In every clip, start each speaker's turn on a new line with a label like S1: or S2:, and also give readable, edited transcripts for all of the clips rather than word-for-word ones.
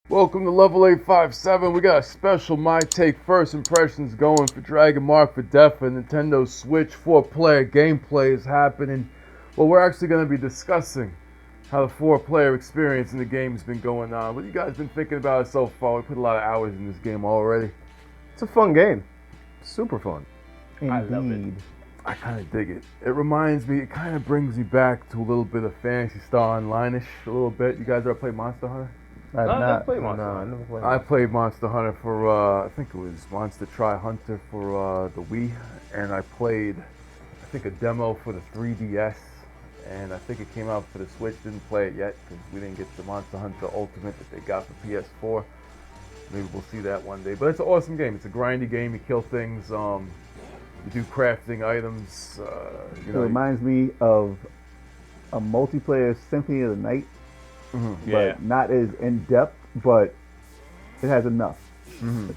S1: Welcome to Level 857. We got a special My Take First Impressions going for Dragon Mark for Death and Nintendo Switch 4-player gameplay is happening. Well, we're actually going to be discussing how the 4-player experience in the game has been going on. What you guys been thinking about it so far? We put a lot of hours in this game already.
S2: It's a fun game. Super fun.
S3: Indeed.
S2: I love it.
S1: I kind of dig it. It reminds me, it kind of brings me back to a little bit of Phantasy Star Online-ish, a little bit. You guys ever played Monster Hunter?
S2: I never played Monster Hunter.
S1: I played Monster Hunter for, I think it was Monster Try Hunter for the Wii, and I played, I think, a demo for the 3DS, and I think it came out for the Switch. Didn't play it yet because we didn't get the Monster Hunter Ultimate that they got for PS4. Maybe we'll see that one day. But it's an awesome game. It's a grindy game. You kill things. You do crafting items.
S3: It reminds me of a multiplayer Symphony of the Night.
S1: Mm-hmm.
S3: But not as in depth, but it has enough.
S1: Mm-hmm.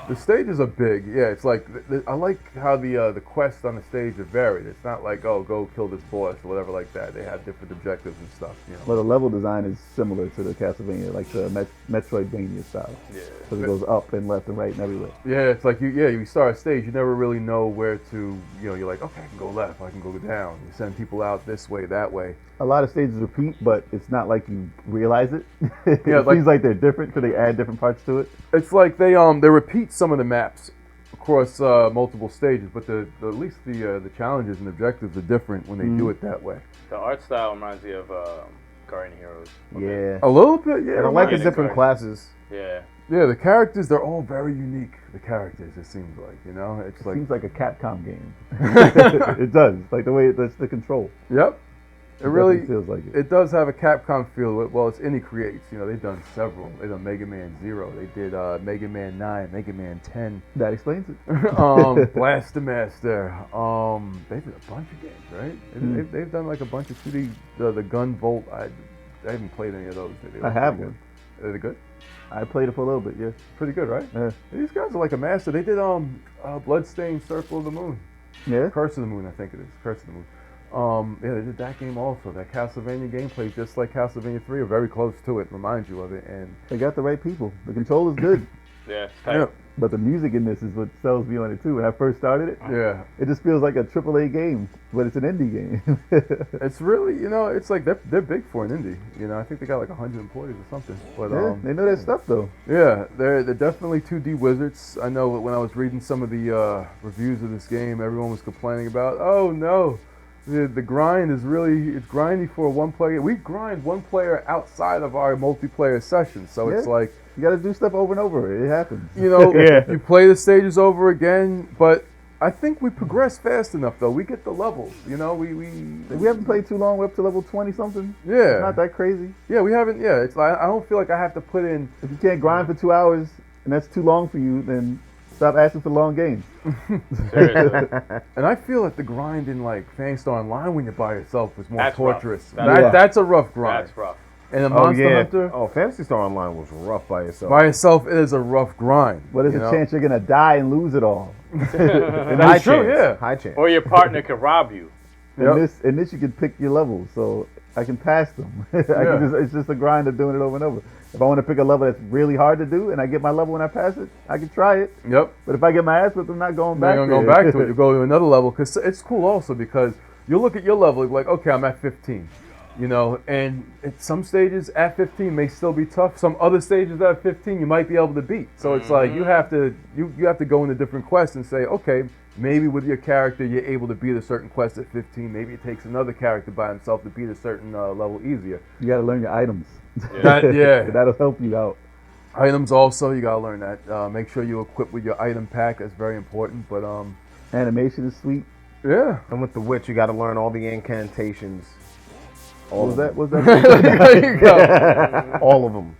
S1: The stages are big, yeah. It's like I like how the quests on the stage are varied. It's not like, oh, go kill this boss or whatever like that. They have different objectives and stuff. You know.
S3: But the level design is similar to the Castlevania, like the Metroidvania style. Yeah. Because it goes up and left and right and everywhere.
S1: Yeah, it's like you start a stage, you never really know where to. You're like, okay, I can go left, I can go down. You send people out this way, that way.
S3: A lot of stages repeat, but it's not like you realize it.
S1: Yeah,
S3: it seems like they're different because they add different parts to it.
S1: It's like they repeat some of the maps across multiple stages, but at least the challenges and objectives are different when they do it that way.
S4: The art style reminds me of Guardian Heroes.
S2: Yeah.
S1: A little bit, yeah.
S2: And I like the different classes.
S4: Yeah.
S1: Yeah, the characters, they're all very unique. The characters, it seems like, it's like...
S3: Seems like a Capcom game. It does, like the way that's the control.
S1: Yep. It really
S3: feels like it.
S1: It does have a Capcom feel. Well, it's Indie Creates. They've done several. They've done Mega Man 0. They did Mega Man 9, Mega Man 10.
S3: That explains it.
S1: Blaster Master. They did a bunch of games, right? They've done like a bunch of 2D. The Gun Volt. I haven't played any of those.
S3: I have one.
S1: Are they good?
S3: I played it for a little bit, yeah.
S1: Pretty good, right?
S3: Yeah.
S1: These guys are like a master. They did Bloodstained Circle of the Moon.
S3: Yeah.
S1: Curse of the Moon, I think it is. Curse of the Moon. Yeah, they did that game also. That Castlevania gameplay, just like Castlevania 3, are very close to it. Reminds you of it, and
S3: they got the right people. The control is good.
S4: Yeah, it's tight.
S3: But the music in this is what sells me on it too. When I first started it, it just feels like a AAA game, but it's an indie game.
S1: It's really, it's like they're big for an indie. I think they got like 100 employees or something. But
S3: they know their stuff though.
S1: Yeah, they're definitely 2D wizards. I know when I was reading some of the reviews of this game, everyone was complaining about, oh no. The grind is it's grindy for one player. We grind one player outside of our multiplayer sessions, so it's like
S3: you got to do stuff over and over. It happens.
S1: You play the stages over again, but I think we progress fast enough though. We get the levels. We
S3: haven't played too long. We're up to level 20 something.
S1: Yeah,
S3: it's not that crazy.
S1: Yeah, we haven't. Yeah, it's like I don't feel like I have to put in.
S3: If you can't grind for 2 hours and that's too long for you, then stop asking for long games.
S1: And I feel like the grind in like Phantasy Star Online when you're by yourself was more torturous.
S4: Rough.
S1: That's a rough grind.
S4: That's rough.
S1: And a Monster Hunter.
S2: Oh, Phantasy Star Online was rough by itself.
S1: By itself, it is a rough grind.
S3: But there's a chance you're gonna die and lose it all.
S1: That's true. Yeah,
S2: high chance.
S4: Or your partner could rob you.
S3: In this you can pick your levels, so I can pass them. It's just a grind of doing it over and over. If I want to pick a level that's really hard to do and I get my level when I pass it, I can try it.
S1: Yep.
S3: But if I get my ass whipped, I'm not going back.
S1: You're going to go back to it. You go to another level because it's cool also because you look at your level, you're like, okay, I'm at 15. And at some stages at 15 may still be tough. Some other stages at 15 you might be able to beat. So it's like you have to go into different quests and say, okay, maybe with your character you're able to beat a certain quest at 15. Maybe it takes another character by himself to beat a certain level easier.
S3: You got to learn your items.
S1: That'll
S3: help you out.
S1: Items also, you got to learn that. Make sure you equip with your item pack. That's very important. But
S3: animation is sweet.
S1: Yeah.
S2: And with the witch, you got to learn all the incantations.
S3: What was that?
S1: There you go.
S2: All of them.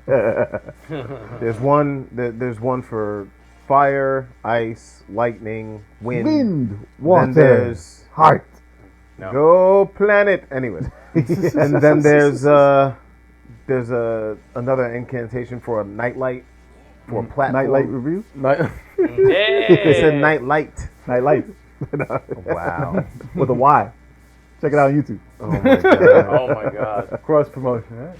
S2: There's one for fire, ice, lightning, wind,
S3: water,
S2: then there's
S3: heart.
S4: No.
S2: Go planet. Anyways, and then there's another incantation for a nightlight, for a platform.
S3: Nightlight review.
S2: It said nightlight.
S3: Nightlight.
S2: Wow.
S3: With a Y. Check it out on YouTube.
S2: Oh my god.
S4: Oh my god.
S1: Cross promotion, right?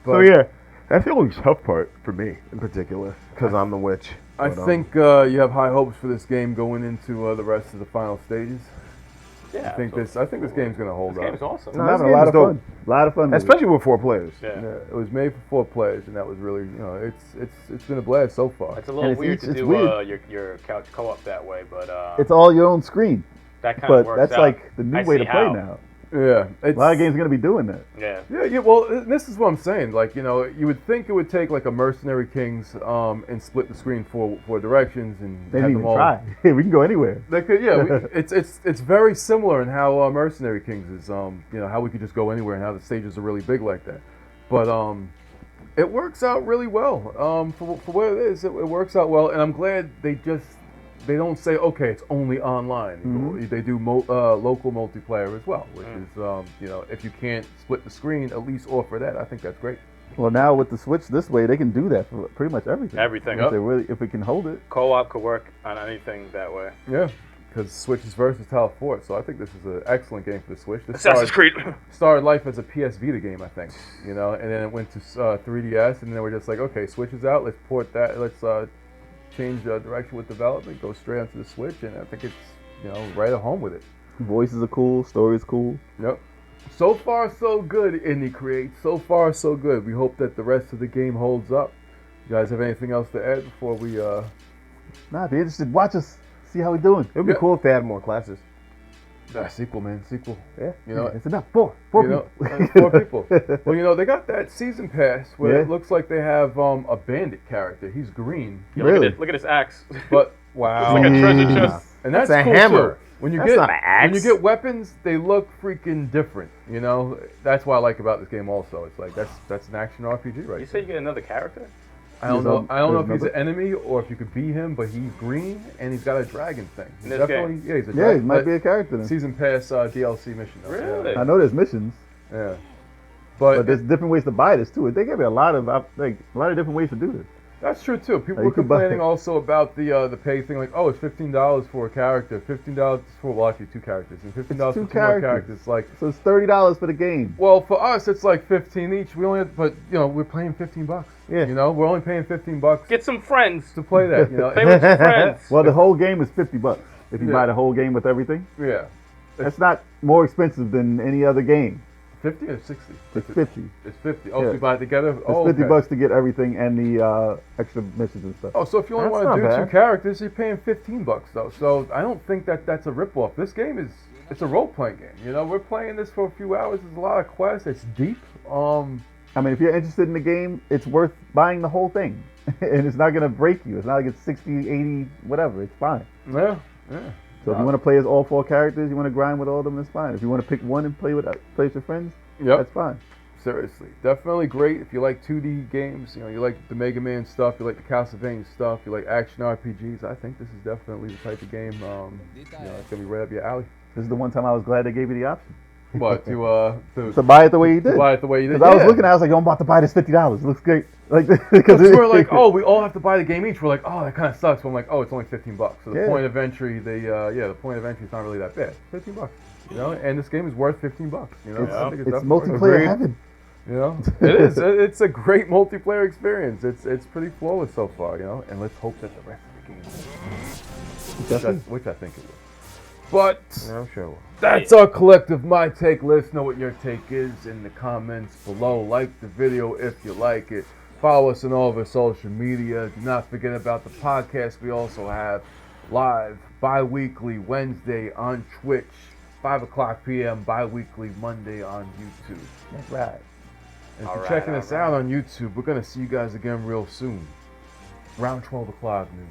S2: So yeah,
S1: That's the only tough part for me.
S2: in particular, because I'm the witch.
S1: I
S2: But,
S1: think you have high hopes for this game going into the rest of the final stages.
S4: Yeah.
S1: I think this game's gonna hold
S4: This
S1: up.
S4: game's awesome.
S2: No,
S3: I'm
S2: this
S3: having a
S2: game
S3: lot
S2: is
S3: of
S2: dope.
S3: fun. A lot of fun. with it.
S2: especially with 4 players.
S4: Yeah.
S1: Yeah, it was made for 4 players, and that was really, it's been a blast so far.
S4: It's a little
S3: And it's
S4: weird
S3: each-
S4: to
S3: it's
S4: do
S3: weird.
S4: Your couch co-op that way, but
S3: It's all your own screen,
S4: that kind of
S3: but
S4: works
S3: that's
S4: out.
S3: like the new
S4: I
S3: way
S4: see
S3: to play
S4: how.
S3: now.
S1: Yeah,
S3: A lot of games are gonna be doing that.
S4: Yeah.
S1: Yeah, well, this is what I'm saying. Like, you would think it would take like a Mercenary Kings and split the screen for directions and
S3: They
S1: have
S3: didn't
S1: them
S3: even
S1: all.
S3: try. We can go anywhere.
S1: They could, yeah. It's very similar in how Mercenary Kings is. How we could just go anywhere and how the stages are really big like that. But it works out really well. For what it is, it works out well, and I'm glad they don't say, okay, it's only online.
S3: Mm-hmm.
S1: They do local multiplayer as well, which is, if you can't split the screen, at least offer that. I think that's great.
S3: Well, now with the Switch this way, they can do that for pretty much everything.
S4: Everything.
S3: If, they really, if we can hold it.
S4: Co-op could work on anything that way.
S1: Yeah, because Switch is versatile for it. So I think this is an excellent game for the Switch. This
S4: Assassin's Creed.
S1: started life as a PS Vita game, I think. And then it went to 3DS, and then we're just like, okay, Switch is out. Let's port that. Let's change direction with development. Go straight onto the Switch, and I think it's right at home with it.
S3: Voices are cool. Story's cool.
S1: Yep. So far, so good, Indie Create. So far, so good. We hope that the rest of the game holds up. You guys have anything else to add before we?
S3: Nah, if you're interested, watch us. See how we're doing.
S2: It would be
S1: Yeah.
S2: cool if they had more classes.
S1: Sequel, man. Sequel.
S3: Yeah,
S1: You know,
S3: it's enough. Four
S1: You
S3: people.
S1: 4 people. Well, they got that season pass where
S3: Yeah.
S1: it looks like they have a bandit character. He's green,
S4: Yeah,
S3: Really?
S4: Look at this axe.
S1: but wow,
S4: It's like a treasure chest.
S1: and that's
S2: That's a
S1: cool
S2: hammer.
S1: too. When you
S2: That's
S1: get
S2: not an axe.
S1: when you get weapons, they look freaking different. That's what I like about this game. Also, it's like that's an action RPG, right?
S4: You say you get another character?
S1: I don't know. I don't know if he's
S3: There's
S1: an enemy or if you could beat him, but he's green and he's got a dragon thing.
S4: In this
S1: Definitely, yeah, he's a
S3: Yeah,
S1: dragon.
S3: he might
S1: but
S3: be a character then.
S1: season pass DLC mission. Though.
S4: Really?
S3: I know there's missions,
S1: Yeah.
S3: but there's different ways to buy this too. They gave me a lot of different ways to do this.
S1: That's true too. People
S3: You
S1: were
S3: could buy
S1: complaining
S3: it.
S1: also about the pay thing, like, oh, it's $15 for a character, $15 for actually 2 characters, and $15
S3: It's
S1: for
S3: 2
S1: 2 more
S3: characters.
S1: characters. Like,
S3: So it's $30 for the game.
S1: well, for us, it's like 15 each. We only, but we're paying $15.
S3: Yeah.
S1: We're only paying $15
S4: Get some friends.
S1: to play that.
S4: Play with your friends.
S3: Well, the whole game is $50 if you
S1: Yeah.
S3: buy the whole game with everything.
S1: Yeah,
S3: That's not more expensive than any other game.
S1: 50 or 60?
S3: It's 50.
S1: It's 50. Oh,
S3: Yeah.
S1: if you buy it together.
S3: It's
S1: Oh,
S3: $50
S1: okay.
S3: to get everything and the extra missions and stuff.
S1: Oh, so if you only
S2: That's
S1: want to
S2: not
S1: do
S2: bad.
S1: 2 characters, you're paying $15 though. So I don't think that's a ripoff. This game it's a role playing game. We're playing this for a few hours. There's a lot of quests. It's deep.
S3: I mean, if you're interested in the game, it's worth buying the whole thing. And it's not going to break you. It's not like it's 60, 80, whatever. It's fine.
S1: Yeah.
S3: So if you want to play as all 4 characters, you want to grind with all of them, that's fine. If you want to pick one and play with your friends,
S1: Yep.
S3: that's fine.
S1: Seriously, definitely great if you like 2D games. You like the Mega Man stuff. You like the Castlevania stuff. You like action RPGs. I think this is definitely the type of game. It's gonna be right up your alley.
S3: This is the one time I was glad they gave you the option.
S1: But
S3: To buy it the way you did.
S1: buy it the way you did.
S3: Because I was looking, I was like, I'm about to buy this $50. It looks great. Like, because
S1: We're like, oh, we all have to buy the game each. We're like, oh, that kind of sucks. But I'm like, oh, it's only $15. So the
S3: Yeah.
S1: point of entry, the point of entry is not really that bad. $15. And this game is worth $15. I think
S3: it's
S1: definitely worth it.
S3: multiplayer
S2: Agreed.
S3: heaven.
S1: It is. It's a great multiplayer experience. It's pretty flawless so far. And let's hope that the rest of the game, which I think it will. But
S2: Yeah, I'm sure.
S1: that's our collective My Take. Let us know what your take is in the comments below. Like the video if you like it. Follow us on all of our social media. Do not forget about the podcast. We also have live bi-weekly Wednesday on Twitch, 5 o'clock p.m. bi-weekly Monday on YouTube.
S3: That's right.
S1: And if you're checking us out on YouTube, we're going to see you guys again real soon. Around 12 o'clock noon.